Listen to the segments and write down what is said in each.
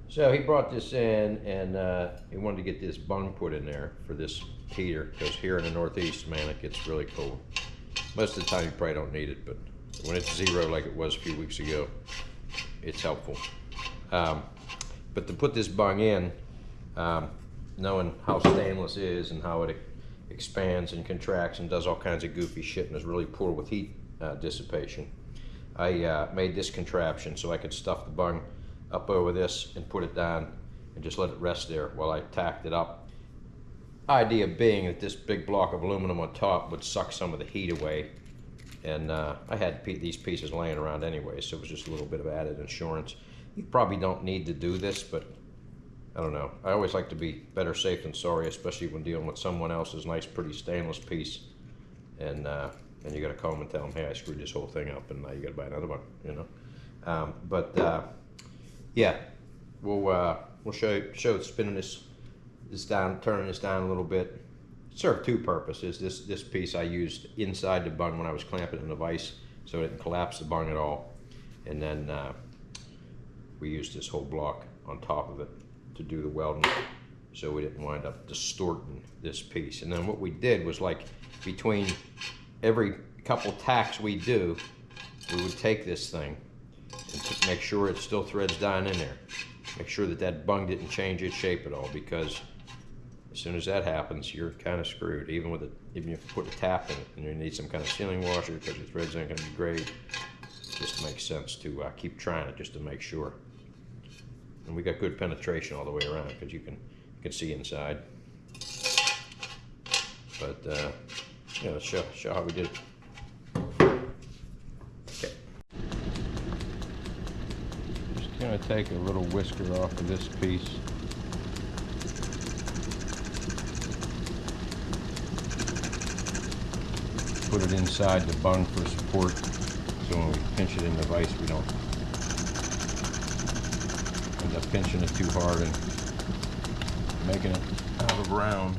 So he brought this in, and he wanted to get this bung put in there for this heater, because here in the Northeast, man, it gets really cold. Most of the time you probably don't need it, but when it's zero like it was a few weeks ago, it's helpful. But to put this bung in, knowing how stainless is and how it expands and contracts and does all kinds of goofy shit and is really poor with heat dissipation, I made this contraption so I could stuff the bung up over this and put it down and just let it rest there while I tacked it up. Idea being that this big block of aluminum on top would suck some of the heat away, and I had these pieces laying around anyway, so it was just a little bit of added insurance. You probably don't need to do this, but I don't know. I always like to be better safe than sorry, especially when dealing with someone else's nice, pretty stainless piece, and you got to call them and tell them, hey, I screwed this whole thing up, and now you got to buy another one, you know. Yeah, we'll show spinning this down, turning this down a little bit. It served two purposes. This piece I used inside the bung when I was clamping it in the vise, so it didn't collapse the bung at all, and then we used this whole block on top of it to do the welding, so we didn't wind up distorting this piece. And then what we did was, like, between every couple tacks we do, we would take this thing and make sure it still threads down in there. Make sure that bung didn't change its shape at all, because as soon as that happens, you're kind of screwed. Even if you put a tap in it, and you need some kind of sealing washer because your threads aren't going to be great. It just makes sense to keep trying it just to make sure. And we got good penetration all the way around because you can see inside. But yeah, let's show how we did it. Okay. Just gonna take a little whisker off of this piece. Put it inside the bung for support, so when we pinch it in the vise, we don't end up pinching it too hard and making it out of round.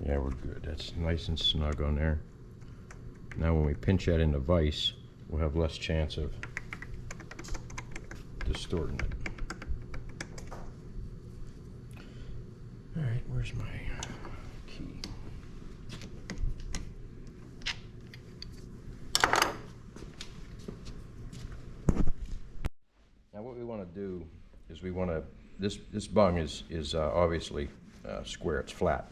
Yeah, we're good. That's nice and snug on there. Now when we pinch that in the vise, we'll have less chance of distorting it. All right, where's my key? Now what we want to do is this bung is obviously square, it's flat.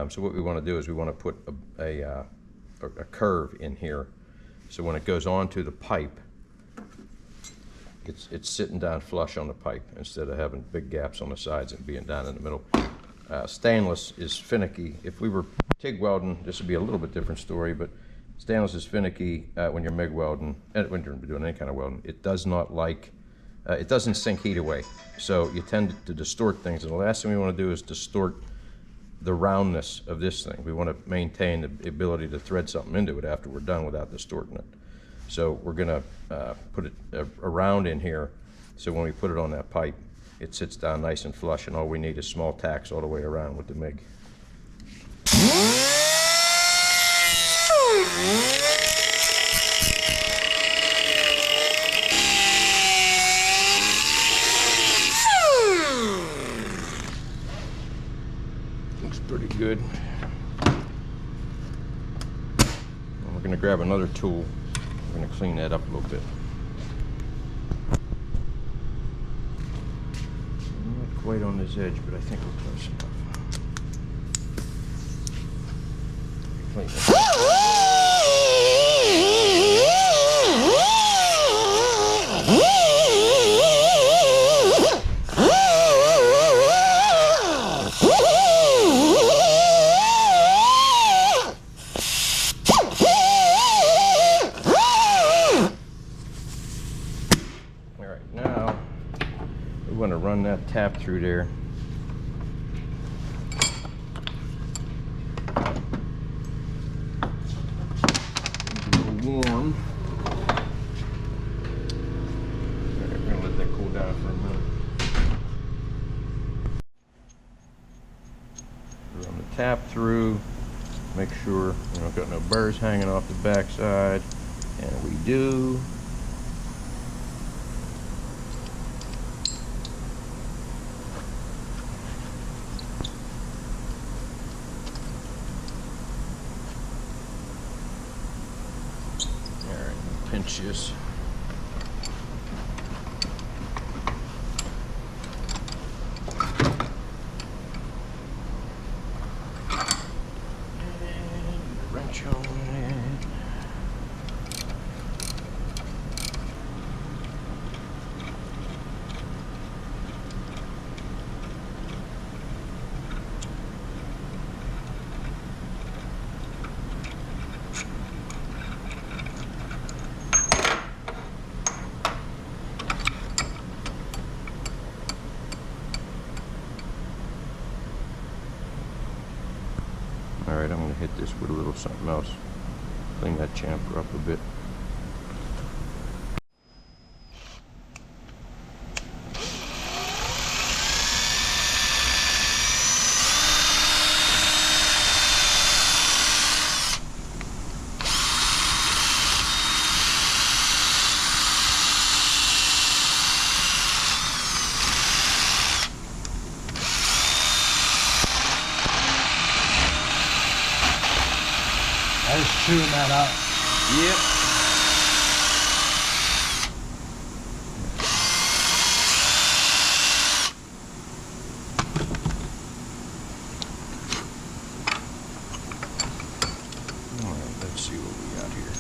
So what we want to do is we want to put a curve in here, so when it goes onto the pipe, it's sitting down flush on the pipe instead of having big gaps on the sides and being down in the middle. Stainless is finicky. If we were TIG welding, this would be a little bit different story, but stainless is finicky when you're MIG welding, and when you're doing any kind of welding. It does not like, it doesn't sink heat away, so you tend to distort things, and the last thing we want to do is distort the roundness of this thing. We want to maintain the ability to thread something into it after we're done without distorting it. So we're going to put a round in here, so when we put it on that pipe, it sits down nice and flush, and all we need is small tacks all the way around with the MIG. Looks pretty good. And we're going to grab another tool. We're going to clean that up a little bit. Not quite on this edge, but I think we're close enough. Clean it up. tap through there. It's a little warm. Alright, we're gonna let that cool down for a minute. Run the tap through. Make sure we don't got no burrs hanging off the backside, and we do. All right, pinch this. Wrench on it. Alright, I'm going to hit this with a little something else. Clean that chamfer up a bit. I was chewing that up. Yep. All right, let's see what we got here.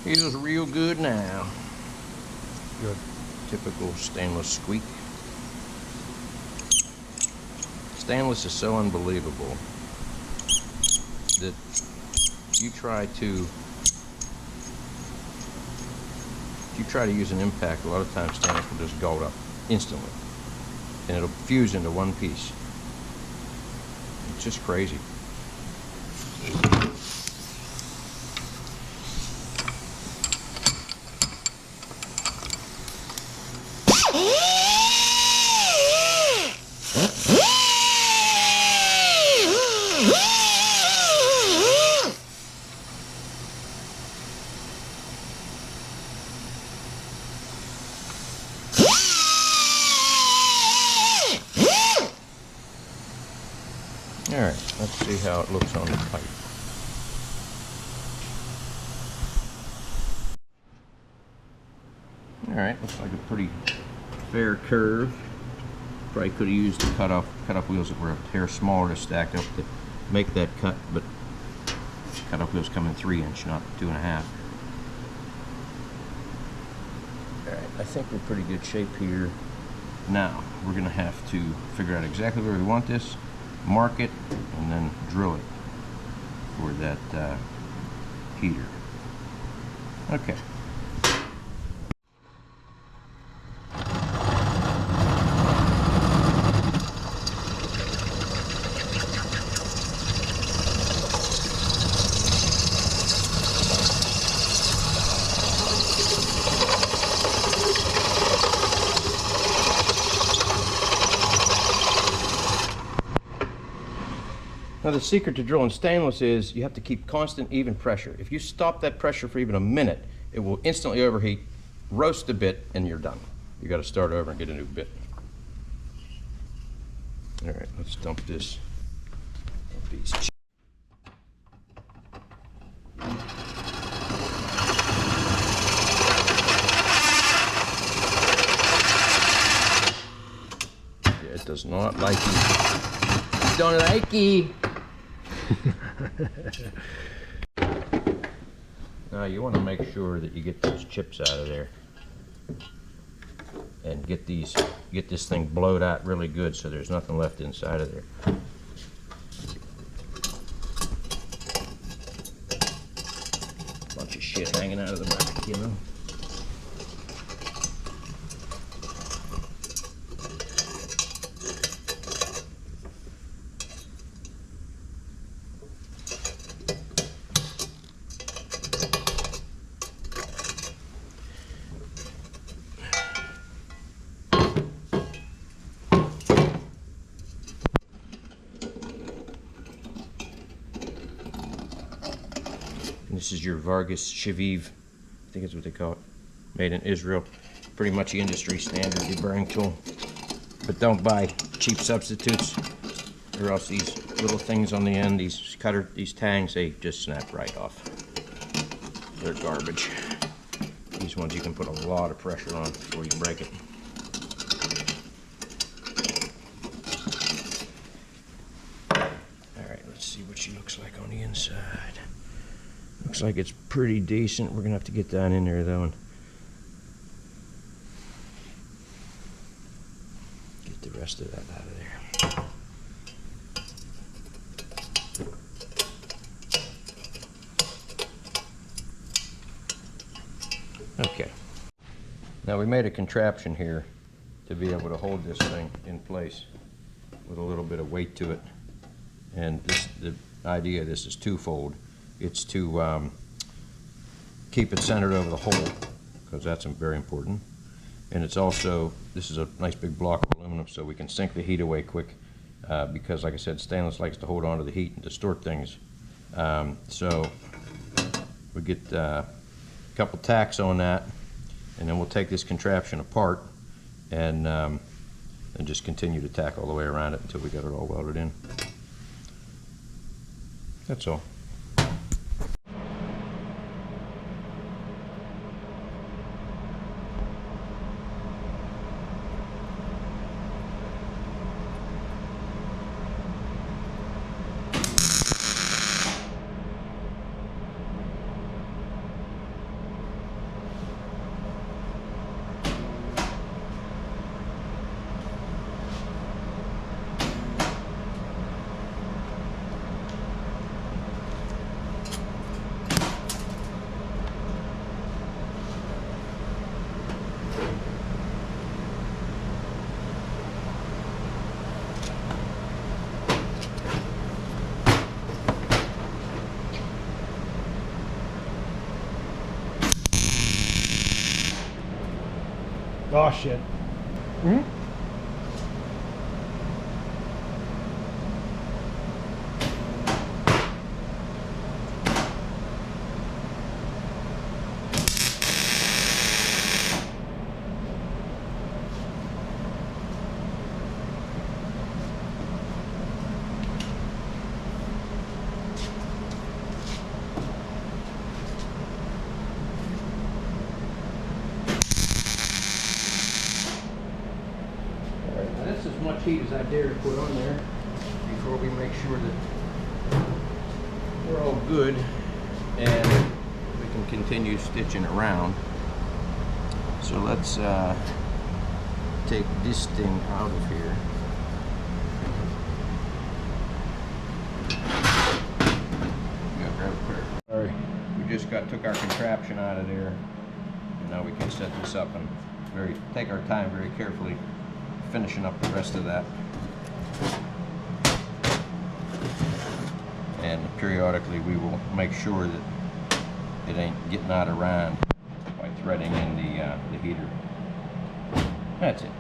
Feels real good now. Good. Typical stainless squeak. Stainless is so unbelievable that you try to use an impact, a lot of times stainless will just go up instantly and it'll fuse into one piece. It's just crazy. Alright, let's see how it looks on the pipe. Alright, looks like a pretty fair curve. Probably could have used the cut-off wheels that were a hair smaller to stack up to make that cut, but cut-off wheels come in 3-inch, not 2.5. Alright, I think we're pretty good shape here. Now, we're going to have to figure out exactly where we want this, mark it, and then drill it for that heater. Okay. Now the secret to drilling stainless is you have to keep constant, even pressure. If you stop that pressure for even a minute, it will instantly overheat, roast the bit, and you're done. You got to start over and get a new bit. All right, let's dump this. Yeah, it does not like you. Don't like you. Now you want to make sure that you get those chips out of there and get this thing blowed out really good so there's nothing left inside of there. shit hanging out of the back, you know. This is your Vargas Shaviv, I think that's what they call it, made in Israel. Pretty much the industry standard deburring tool. But don't buy cheap substitutes, or else these little things on the end, these tangs, they just snap right off. They're garbage. These ones you can put a lot of pressure on before you break it. Alright, let's see what she looks like on the inside. Looks like it's pretty decent. We're gonna have to get down in there though and get the rest of that out of there. Okay. Now we made a contraption here to be able to hold this thing in place with a little bit of weight to it. And the idea of this is twofold. It's to keep it centered over the hole, because that's very important. And it's also, this is a nice big block of aluminum, so we can sink the heat away quick, because like I said, stainless likes to hold on to the heat and distort things. So we get a couple tacks on that, and then we'll take this contraption apart and just continue to tack all the way around it until we get it all welded in. That's all. Oh shit. Hmm? As much heat as I dare to put on there before we make sure that we're all good and we can continue stitching around. So let's take this thing out of here. Sorry. We just took our contraption out of there, and now we can set this up and take our time very carefully finishing up the rest of that. And periodically we will make sure that it ain't getting out of round by threading in the heater. That's it.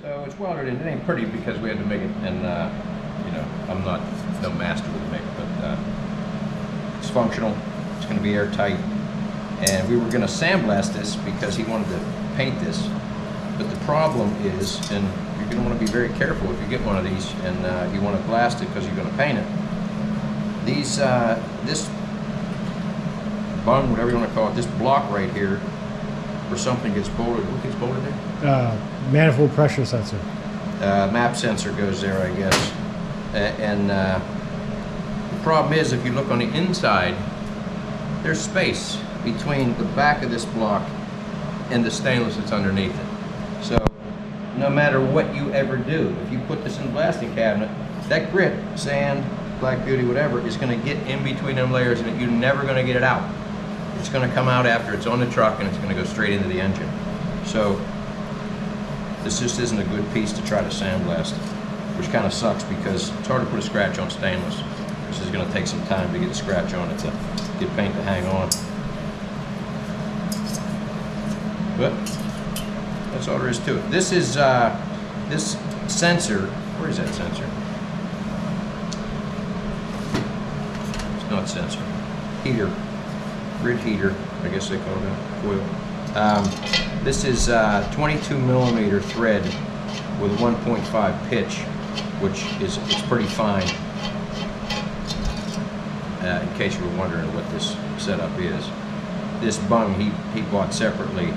So it's welded in. It ain't pretty because we had to make it, and you know, I'm not no master with MIG, but it's functional. It's going to be airtight. And we were going to sandblast this because he wanted to paint this. But the problem is, and you're going to want to be very careful if you get one of these and you want to blast it because you're going to paint it. These, this bung, whatever you want to call it, this block right here, where something gets bolted. What gets bolted there? Manifold pressure sensor. Map sensor goes there, I guess. The problem is, if you look on the inside, there's space between the back of this block and the stainless that's underneath it. So no matter what you ever do, if you put this in the blasting cabinet, that grit, sand, black beauty, whatever, is going to get in between them layers, and you're never going to get it out. It's going to come out after it's on the truck, and it's going to go straight into the engine. So this just isn't a good piece to try to sandblast, which kind of sucks because it's hard to put a scratch on stainless. This is going to take some time to get a scratch on it to get paint to hang on. But that's all there is to it. This is this sensor. Where is that sensor? It's not sensor. Heater, grid heater. I guess they call it coil. This is 22 millimeter thread with 1.5 pitch, which is it's pretty fine. In case you were wondering what this setup is, this bung he bought separately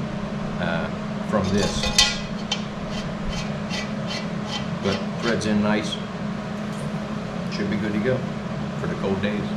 from this, but threads in nice. Should be good to go for the cold days.